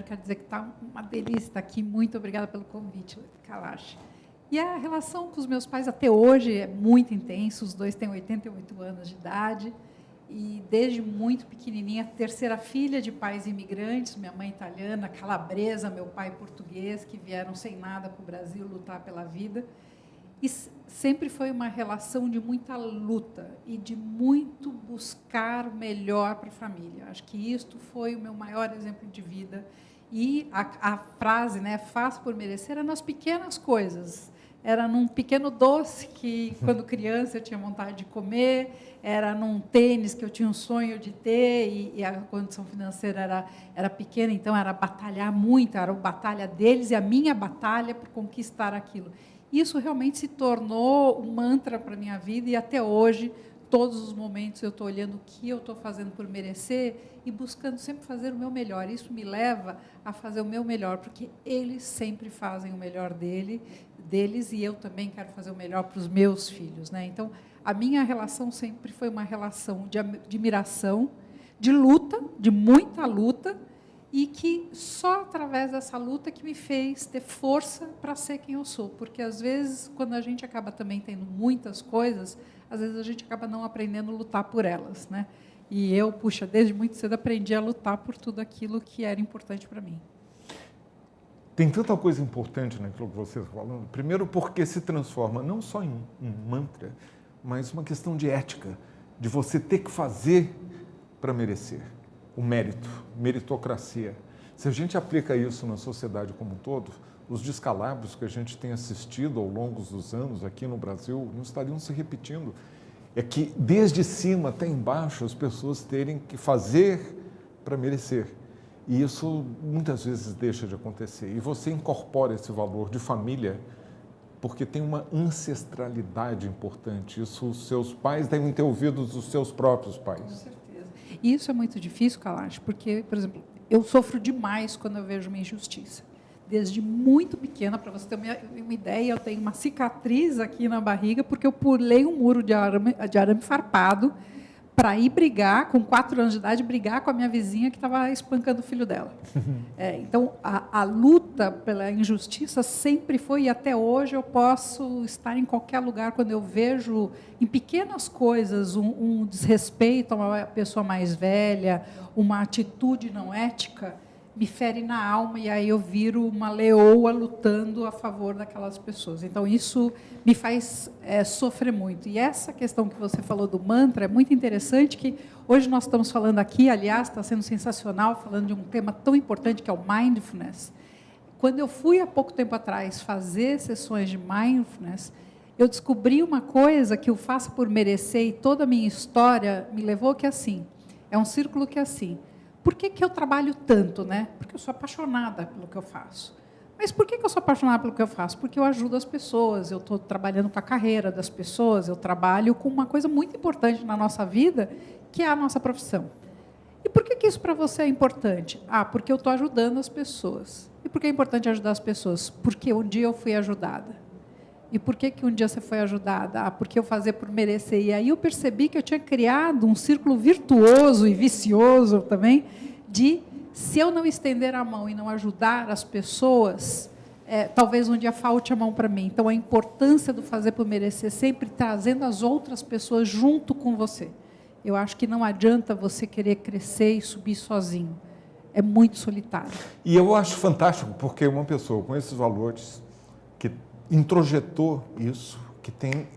quero dizer que está uma delícia estar aqui. Muito obrigada pelo convite, Kalash. E a relação com os meus pais até hoje é muito intensa. Os dois têm 88 anos de idade. E desde muito pequenininha, terceira filha de pais imigrantes, minha mãe italiana, calabresa, meu pai português, que vieram sem nada para o Brasil lutar pela vida. E sempre foi uma relação de muita luta e de muito buscar o melhor para a família. Acho que isto foi o meu maior exemplo de vida. E a frase, né, faço por merecer, era nas pequenas coisas. Era num pequeno doce que, quando criança, eu tinha vontade de comer, era num tênis que eu tinha um sonho de ter, e a condição financeira era pequena, então era batalhar muito, era a batalha deles e a minha batalha por conquistar aquilo. Isso realmente se tornou um mantra para a minha vida, e até hoje, todos os momentos, eu estou olhando o que eu estou fazendo por merecer e buscando sempre fazer o meu melhor. Isso me leva a fazer o meu melhor, porque eles sempre fazem o melhor deles, e eu também quero fazer o melhor para os meus filhos, né? Então, a minha relação sempre foi uma relação de admiração, de luta, de muita luta, e que só através dessa luta que me fez ter força para ser quem eu sou. Porque, às vezes, quando a gente acaba também tendo muitas coisas, às vezes a gente acaba não aprendendo a lutar por elas, né? E eu, puxa, desde muito cedo aprendi a lutar por tudo aquilo que era importante para mim. Tem tanta coisa importante naquilo que você está falando. Primeiro, porque se transforma não só em um mantra, mas uma questão de ética, de você ter que fazer para merecer o mérito, meritocracia. Se a gente aplica isso na sociedade como um todo, os descalabros que a gente tem assistido ao longo dos anos aqui no Brasil não estariam se repetindo. É que, desde cima até embaixo, as pessoas terem que fazer para merecer. E isso, muitas vezes, deixa de acontecer. E você incorpora esse valor de família, porque tem uma ancestralidade importante. Isso os seus pais devem ter ouvido dos seus próprios pais. Com certeza. E isso é muito difícil, Kalash, porque, por exemplo, eu sofro demais quando eu vejo uma injustiça. Desde muito pequena, para você ter uma ideia, eu tenho uma cicatriz aqui na barriga, porque eu pulei um muro de arame farpado para ir brigar, com 4 anos de idade, brigar com a minha vizinha que estava espancando o filho dela. Então, a luta pela injustiça sempre foi, e até hoje eu posso estar em qualquer lugar, quando eu vejo, em pequenas coisas, um desrespeito a uma pessoa mais velha, uma atitude não ética, me fere na alma, e aí eu viro uma leoa lutando a favor daquelas pessoas. Então, isso me faz sofrer muito. E essa questão que você falou do mantra é muito interessante, que hoje nós estamos falando aqui, aliás, está sendo sensacional, falando de um tema tão importante, que é o mindfulness. Quando eu fui, há pouco tempo atrás, fazer sessões de mindfulness, eu descobri uma coisa que eu faço por merecer, e toda a minha história me levou que é assim, é um círculo que é assim. Por que eu trabalho tanto, né? Porque eu sou apaixonada pelo que eu faço. Mas por que eu sou apaixonada pelo que eu faço? Porque eu ajudo as pessoas, eu estou trabalhando com a carreira das pessoas, eu trabalho com uma coisa muito importante na nossa vida, que é a nossa profissão. E por que isso para você é importante? Porque eu estou ajudando as pessoas. E por que é importante ajudar as pessoas? Porque um dia eu fui ajudada. E por que um dia você foi ajudada? Porque eu fazia por merecer. E aí eu percebi que eu tinha criado um círculo virtuoso e vicioso também, de, se eu não estender a mão e não ajudar as pessoas, talvez um dia falte a mão para mim. Então, a importância do fazer por merecer, sempre trazendo as outras pessoas junto com você. Eu acho que não adianta você querer crescer e subir sozinho. É muito solitário. E eu acho fantástico, porque uma pessoa com esses valores, que introjetou isso, que tem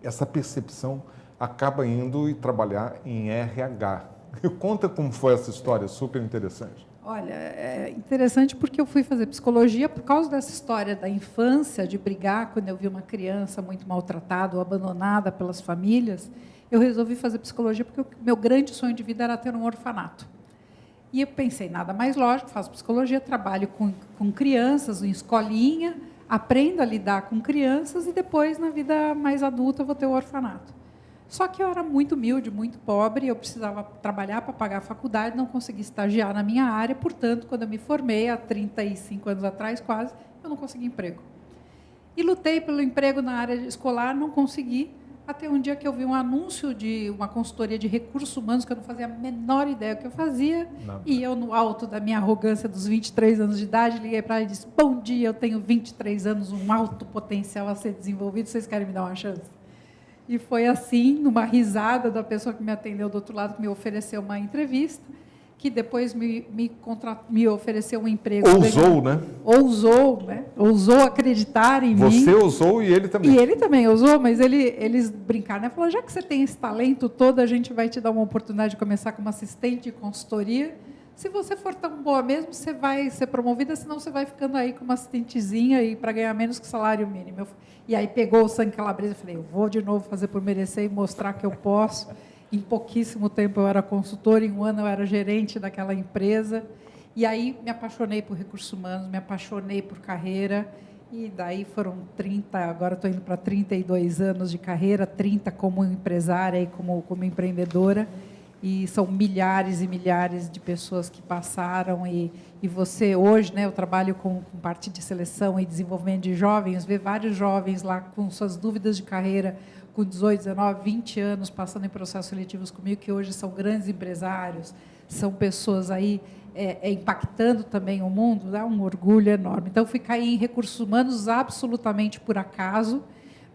essa percepção, acaba indo e trabalhar em RH. Conta como foi essa história, super interessante. Olha, é interessante porque eu fui fazer psicologia por causa dessa história da infância, de brigar quando eu vi uma criança muito maltratada ou abandonada pelas famílias. Eu resolvi fazer psicologia porque o meu grande sonho de vida era ter um orfanato. E eu pensei, nada mais lógico, faço psicologia, trabalho com crianças, em escolinha, aprendo a lidar com crianças e depois, na vida mais adulta, eu vou ter o orfanato. Só que eu era muito humilde, muito pobre, eu precisava trabalhar para pagar a faculdade, não conseguia estagiar na minha área, portanto, quando eu me formei, há 35 anos atrás, quase, eu não consegui emprego. E lutei pelo emprego na área escolar, não consegui, Até um dia que eu vi um anúncio de uma consultoria de recursos humanos, que eu não fazia a menor ideia do que eu fazia, e eu, no alto da minha arrogância dos 23 anos de idade, liguei para ela e disse: bom dia, eu tenho 23 anos, um alto potencial a ser desenvolvido, vocês querem me dar uma chance? E foi assim, numa risada da pessoa que me atendeu do outro lado, que me ofereceu uma entrevista, que depois me ofereceu um emprego. Ousou, né? Ousou, né? Ousou acreditar em mim. Você ousou e ele também. E ele também ousou, mas eles brincaram, né? Falou, já que você tem esse talento todo, a gente vai te dar uma oportunidade de começar como assistente de consultoria. Se você for tão boa mesmo, você vai ser promovida, senão você vai ficando aí como assistentezinha e para ganhar menos que o salário mínimo. E aí pegou o sangue calabresa e falei, eu vou de novo fazer por merecer e mostrar que eu posso. Em pouquíssimo tempo eu era consultora, em um ano eu era gerente daquela empresa. E aí me apaixonei por recursos humanos, me apaixonei por carreira. E daí foram 30, agora estou indo para 32 anos de carreira, 30 como empresária e como empreendedora. E são milhares e milhares de pessoas que passaram. E você hoje, né, eu trabalho com parte de seleção e desenvolvimento de jovens, vê vários jovens lá com suas dúvidas de carreira, com 18, 19, 20 anos, passando em processos seletivos comigo, que hoje são grandes empresários, são pessoas aí impactando também o mundo, dá um orgulho enorme. Então, fui cair em recursos humanos absolutamente por acaso,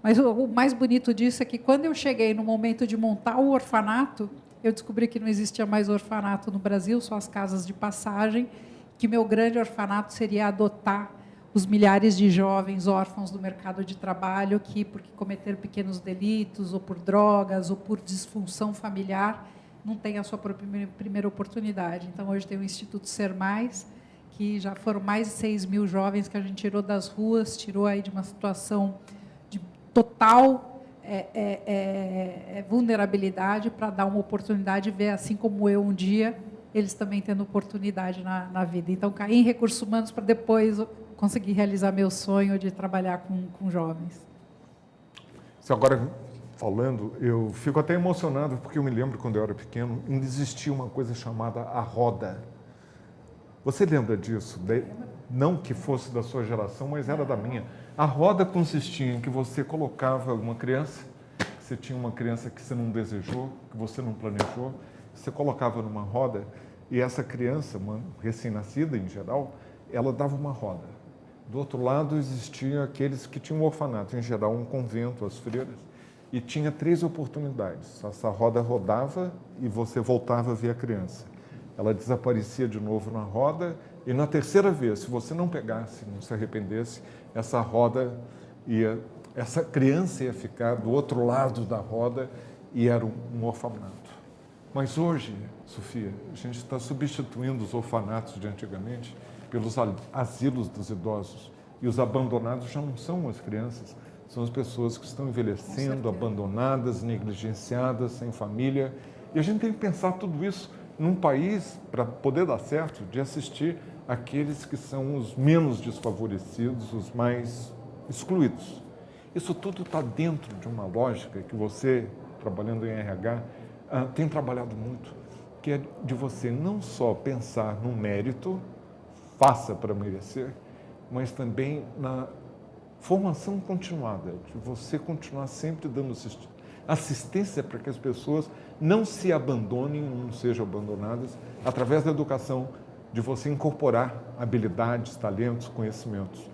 mas o mais bonito disso é que, quando eu cheguei no momento de montar o orfanato, eu descobri que não existia mais orfanato no Brasil, só as casas de passagem, que meu grande orfanato seria adotar os milhares de jovens órfãos do mercado de trabalho que, porque cometeram pequenos delitos, ou por drogas, ou por disfunção familiar, não têm a sua primeira oportunidade. Então, hoje tem o Instituto Ser Mais, que já foram mais de 6 mil jovens que a gente tirou das ruas, tirou aí de uma situação de total vulnerabilidade, para dar uma oportunidade, ver, assim como eu um dia, eles também tendo oportunidade na vida. Então, caí em recursos humanos para depois conseguir realizar meu sonho de trabalhar com jovens. Você agora falando, eu fico até emocionado, porque eu me lembro, quando eu era pequeno, ainda existia uma coisa chamada a roda. Você lembra disso? Não que fosse da sua geração, mas era da minha. A roda consistia em que você colocava uma criança, você tinha uma criança que você não desejou, que você não planejou, você colocava numa roda, e essa criança, uma recém-nascida em geral, ela dava uma roda. Do outro lado, existiam aqueles que tinham um orfanato, em geral um convento, as freiras, e tinha 3 oportunidades. Essa roda rodava e você voltava a ver a criança. Ela desaparecia de novo na roda, e na terceira vez, se você não pegasse, não se arrependesse, essa criança ia ficar do outro lado da roda, e era um orfanato. Mas hoje, Sofia, a gente está substituindo os orfanatos de antigamente pelos asilos dos idosos. E os abandonados já não são as crianças, são as pessoas que estão envelhecendo, abandonadas, negligenciadas, sem família. E a gente tem que pensar tudo isso num país, para poder dar certo, de assistir aqueles que são os menos desfavorecidos, os mais excluídos. Isso tudo está dentro de uma lógica que você, trabalhando em RH, tem trabalhado muito, que é de você não só pensar no mérito, faça para merecer, mas também na formação continuada, de você continuar sempre dando assistência para que as pessoas não se abandonem, não sejam abandonadas, através da educação, de você incorporar habilidades, talentos, conhecimentos.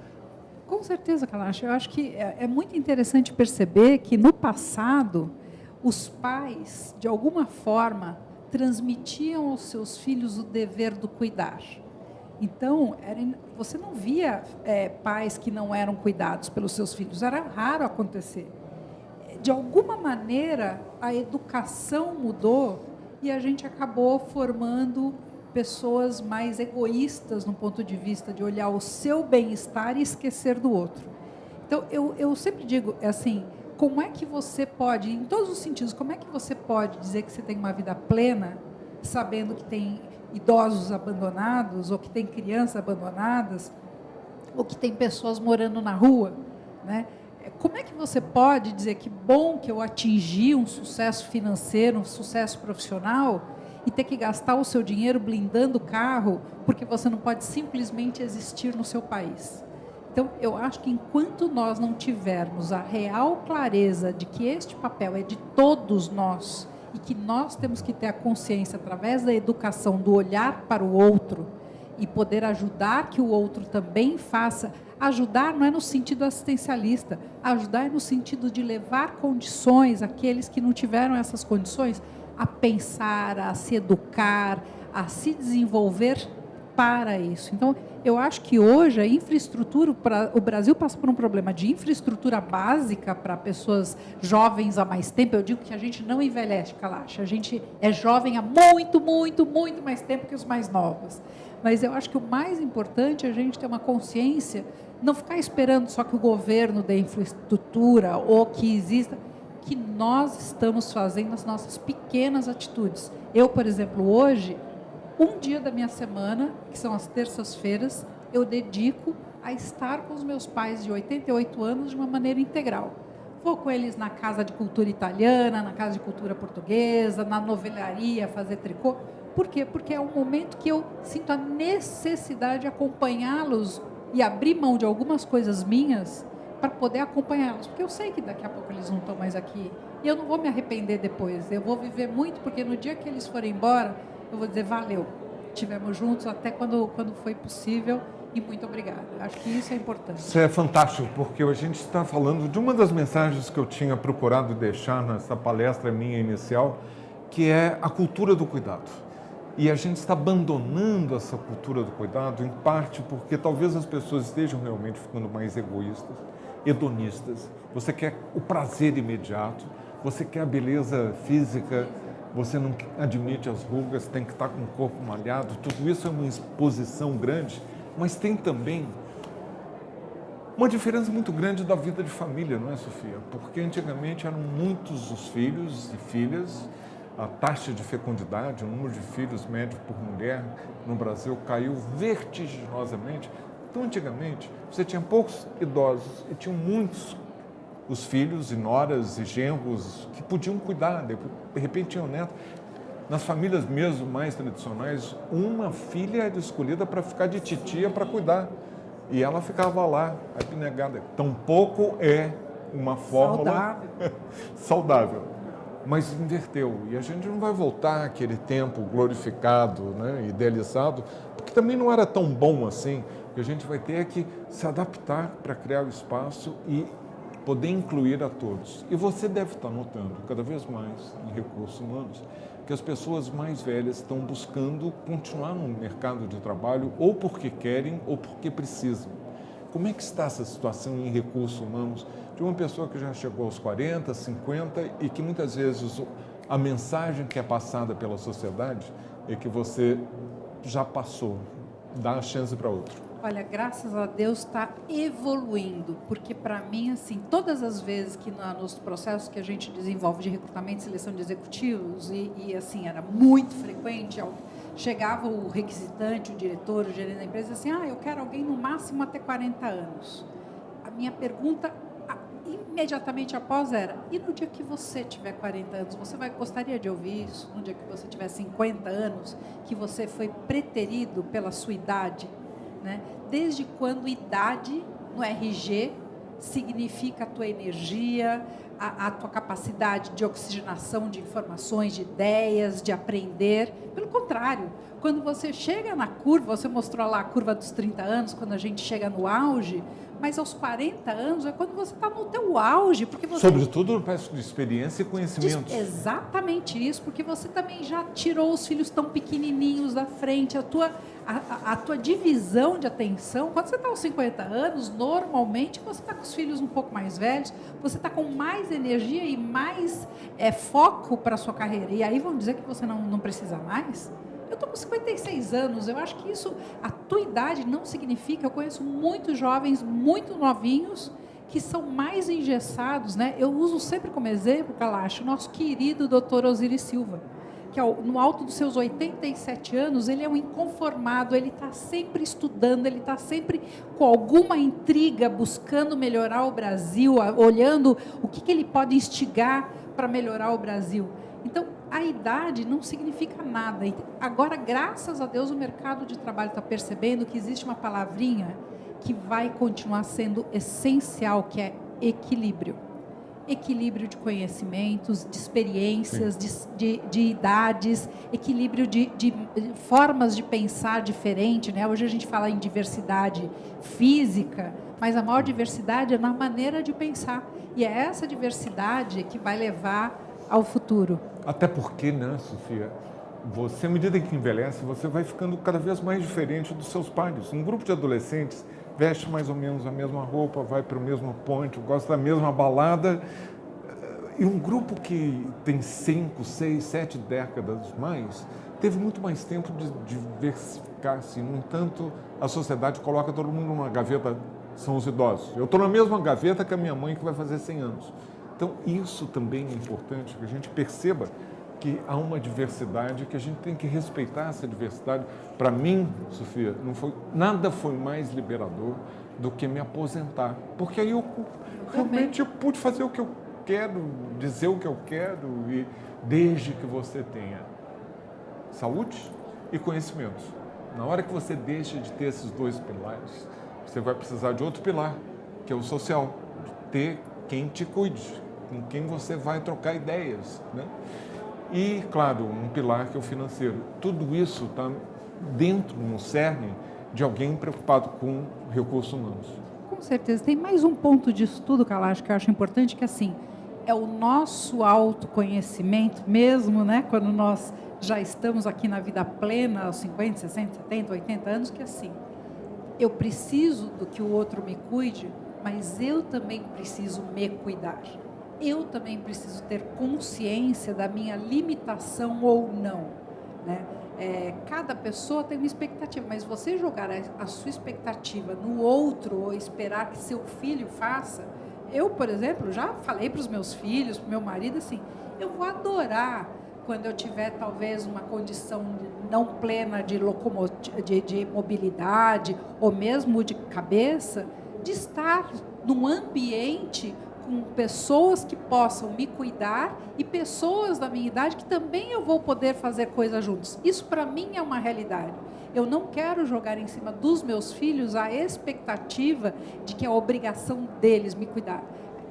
Com certeza, Kalash. Eu acho que é muito interessante perceber que, no passado, os pais, de alguma forma, transmitiam aos seus filhos o dever do cuidar. Então, você não via pais que não eram cuidados pelos seus filhos, era raro acontecer. De alguma maneira, a educação mudou e a gente acabou formando pessoas mais egoístas no ponto de vista de olhar o seu bem-estar e esquecer do outro. Então, eu sempre digo, assim, como é que você pode, em todos os sentidos, como é que você pode dizer que você tem uma vida plena, sabendo que tem idosos abandonados, ou que tem crianças abandonadas, ou que tem pessoas morando na rua, né? Como é que você pode dizer que bom que eu atingi um sucesso financeiro, um sucesso profissional, e ter que gastar o seu dinheiro blindando o carro, porque você não pode simplesmente existir no seu país? Então, eu acho que enquanto nós não tivermos a real clareza de que este papel é de todos nós e que nós temos que ter a consciência, através da educação, do olhar para o outro e poder ajudar que o outro também faça. Ajudar não é no sentido assistencialista, ajudar é no sentido de levar condições àqueles que não tiveram essas condições a pensar, a se educar, a se desenvolver para isso. Então, eu acho que hoje a infraestrutura, o Brasil passa por um problema de infraestrutura básica para pessoas jovens há mais tempo. Eu digo que a gente não envelhece, Kalash, a gente é jovem há muito, muito, muito mais tempo que os mais novos. Mas eu acho que o mais importante é a gente ter uma consciência, não ficar esperando só que o governo dê infraestrutura ou que exista, que nós estamos fazendo as nossas pequenas atitudes. Eu, por exemplo, hoje, um dia da minha semana, que são as terças-feiras, eu dedico a estar com os meus pais de 88 anos de uma maneira integral. Vou com eles na casa de cultura italiana, na casa de cultura portuguesa, na novelaria, fazer tricô. Por quê? Porque é um momento que eu sinto a necessidade de acompanhá-los e abrir mão de algumas coisas minhas para poder acompanhá-los. Porque eu sei que daqui a pouco eles não estão mais aqui. E eu não vou me arrepender depois. Eu vou viver muito, porque no dia que eles forem embora, eu vou dizer, valeu, estivemos juntos até quando foi possível e muito obrigada. Acho que isso é importante. Isso é fantástico, porque a gente está falando de uma das mensagens que eu tinha procurado deixar nessa palestra minha inicial, que é a cultura do cuidado. E a gente está abandonando essa cultura do cuidado, em parte porque talvez as pessoas estejam realmente ficando mais egoístas, hedonistas. Você quer o prazer imediato, você quer a beleza física, você não admite as rugas, tem que estar com o corpo malhado. Tudo isso é uma exposição grande, mas tem também uma diferença muito grande da vida de família, não é, Sofia? Porque antigamente eram muitos os filhos e filhas, a taxa de fecundidade, o número de filhos médio por mulher no Brasil caiu vertiginosamente. Então, antigamente, você tinha poucos idosos e tinham muitos os filhos e noras e genros que podiam cuidar, de repente tinham neto. Nas famílias mesmo mais tradicionais, uma filha era escolhida para ficar de titia para cuidar. E ela ficava lá, abnegada. Tampouco é uma fórmula saudável. Mas inverteu. E a gente não vai voltar àquele tempo glorificado, né, idealizado, porque também não era tão bom assim. Porque a gente vai ter que se adaptar para criar o espaço e poder incluir a todos. E você deve estar notando cada vez mais em recursos humanos que as pessoas mais velhas estão buscando continuar no mercado de trabalho ou porque querem ou porque precisam. Como é que está essa situação em recursos humanos de uma pessoa que já chegou aos 40, 50 e que muitas vezes a mensagem que é passada pela sociedade é que você já passou, dá a chance para outro? Olha, graças a Deus está evoluindo, porque para mim, assim, todas as vezes que nos processos que a gente desenvolve de recrutamento e seleção de executivos, e assim, era muito frequente, chegava o requisitante, o diretor, o gerente da empresa, assim, eu quero alguém no máximo até 40 anos. A minha pergunta, imediatamente após, era, e no dia que você tiver 40 anos, você gostaria de ouvir isso? No dia que você tiver 50 anos, que você foi preterido pela sua idade? Né? Desde quando idade no RG significa a tua energia, a tua capacidade de oxigenação de informações, de ideias, de aprender. Pelo contrário, quando você chega na curva, você mostrou lá a curva dos 30 anos, quando a gente chega no auge, mas aos 40 anos é quando você está no teu auge. Porque você... Sobretudo no peço de experiência e conhecimento. Exatamente isso, porque você também já tirou os filhos tão pequenininhos da frente, a tua divisão de atenção, quando você está aos 50 anos, normalmente você está com os filhos um pouco mais velhos, você está com mais energia e mais foco para a sua carreira. E aí vão dizer que você não precisa mais? Eu estou com 56 anos, eu acho que isso, a tua idade não significa, eu conheço muitos jovens, muito novinhos, que são mais engessados, né? Eu uso sempre como exemplo, Kalash, o nosso querido Dr. Osiris Silva, que no alto dos seus 87 anos, ele é um inconformado, ele está sempre estudando, ele está sempre com alguma intriga, buscando melhorar o Brasil, olhando o que ele pode instigar para melhorar o Brasil. Então, a idade não significa nada. Agora, graças a Deus, o mercado de trabalho está percebendo que existe uma palavrinha que vai continuar sendo essencial, que é equilíbrio. Equilíbrio de conhecimentos, de experiências, de idades, equilíbrio de formas de pensar diferente, né? Hoje a gente fala em diversidade física, mas a maior diversidade é na maneira de pensar. E é essa diversidade que vai levar ao futuro. Até porque, né, Sofia, você, à medida que envelhece, você vai ficando cada vez mais diferente dos seus pares. Um grupo de adolescentes veste mais ou menos a mesma roupa, vai para o mesmo ponto, gosta da mesma balada. E um grupo que tem 5, 6, 7 décadas mais, teve muito mais tempo de diversificar-se. No entanto, a sociedade coloca todo mundo numa gaveta, são os idosos. Eu estou na mesma gaveta que a minha mãe, que vai fazer 100 anos. Então, isso também é importante, que a gente perceba que há uma diversidade, que a gente tem que respeitar essa diversidade. Para mim, Sofia, nada foi mais liberador do que me aposentar, porque aí eu realmente pude fazer o que eu quero, dizer o que eu quero, e desde que você tenha saúde e conhecimentos. Na hora que você deixa de ter esses dois pilares, você vai precisar de outro pilar, que é o social, de ter quem te cuide, com quem você vai trocar ideias, né? E, claro, um pilar que é o financeiro. Tudo isso está dentro, no cerne, de alguém preocupado com recursos humanos. Com certeza. Tem mais um ponto de estudo, Kalash, que eu acho importante, que assim, é o nosso autoconhecimento mesmo, né? Quando nós já estamos aqui na vida plena, aos 50, 60, 70, 80 anos, que assim, eu preciso do que o outro me cuide, mas eu também preciso me cuidar. Eu também preciso ter consciência da minha limitação ou não, né? Cada pessoa tem uma expectativa, mas você jogar a sua expectativa no outro ou esperar que seu filho faça... Eu, por exemplo, já falei para os meus filhos, para o meu marido, assim, eu vou adorar quando eu tiver talvez uma condição não plena de mobilidade ou mesmo de cabeça, de estar num ambiente com pessoas que possam me cuidar e pessoas da minha idade que também eu vou poder fazer coisas juntos. Isso para mim é uma realidade. Eu não quero jogar em cima dos meus filhos a expectativa de que é a obrigação deles me cuidar.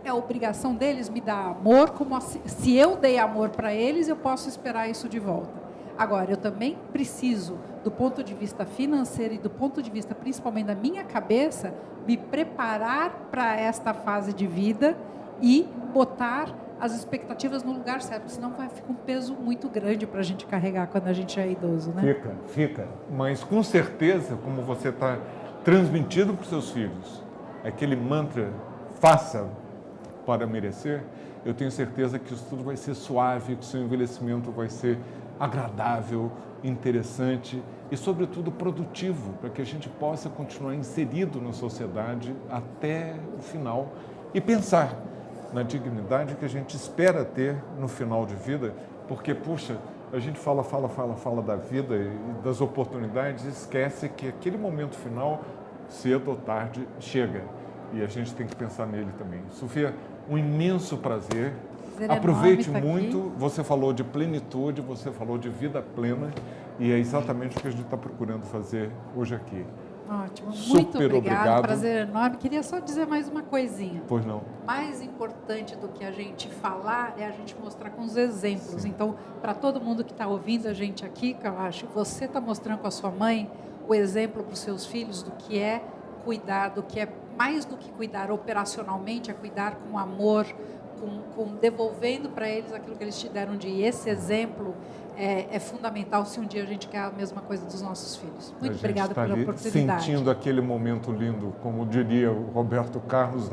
É a obrigação deles me dar amor, como se eu dei amor para eles, eu posso esperar isso de volta. Agora, eu também preciso, do ponto de vista financeiro e do ponto de vista principalmente da minha cabeça, me preparar para esta fase de vida e botar as expectativas no lugar certo, senão vai ficar um peso muito grande para a gente carregar quando a gente é idoso, né? Fica. Mas com certeza, como você está transmitindo para os seus filhos, aquele mantra, faça para merecer, eu tenho certeza que isso tudo vai ser suave, que o seu envelhecimento vai ser agradável, interessante e, sobretudo, produtivo, para que a gente possa continuar inserido na sociedade até o final e pensar na dignidade que a gente espera ter no final de vida, porque, puxa, a gente fala da vida e das oportunidades e esquece que aquele momento final, cedo ou tarde, chega. E a gente tem que pensar nele também. Sofia, um imenso prazer. Aproveite muito. Você falou de plenitude, você falou de vida plena e é exatamente o que a gente está procurando fazer hoje aqui. Ótimo. Muito obrigado. Prazer enorme. Queria só dizer mais uma coisinha. Pois não. Mais importante do que a gente falar é a gente mostrar com os exemplos. Sim. Então, para todo mundo que está ouvindo a gente aqui, que eu acho, você está mostrando com a sua mãe o exemplo para os seus filhos do que é cuidar, do que é mais do que cuidar operacionalmente, é cuidar com amor, com devolvendo para eles aquilo que eles te deram de ir. Esse exemplo é fundamental se um dia a gente quer a mesma coisa dos nossos filhos. Muito obrigada pela oportunidade. Sentindo aquele momento lindo, como diria o Roberto Carlos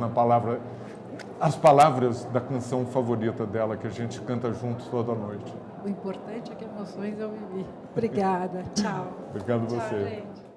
as palavras da canção favorita dela, que a gente canta juntos toda noite. O importante é que emoções eu vivi. Obrigada. Tchau. Obrigado a você. Tchau, gente.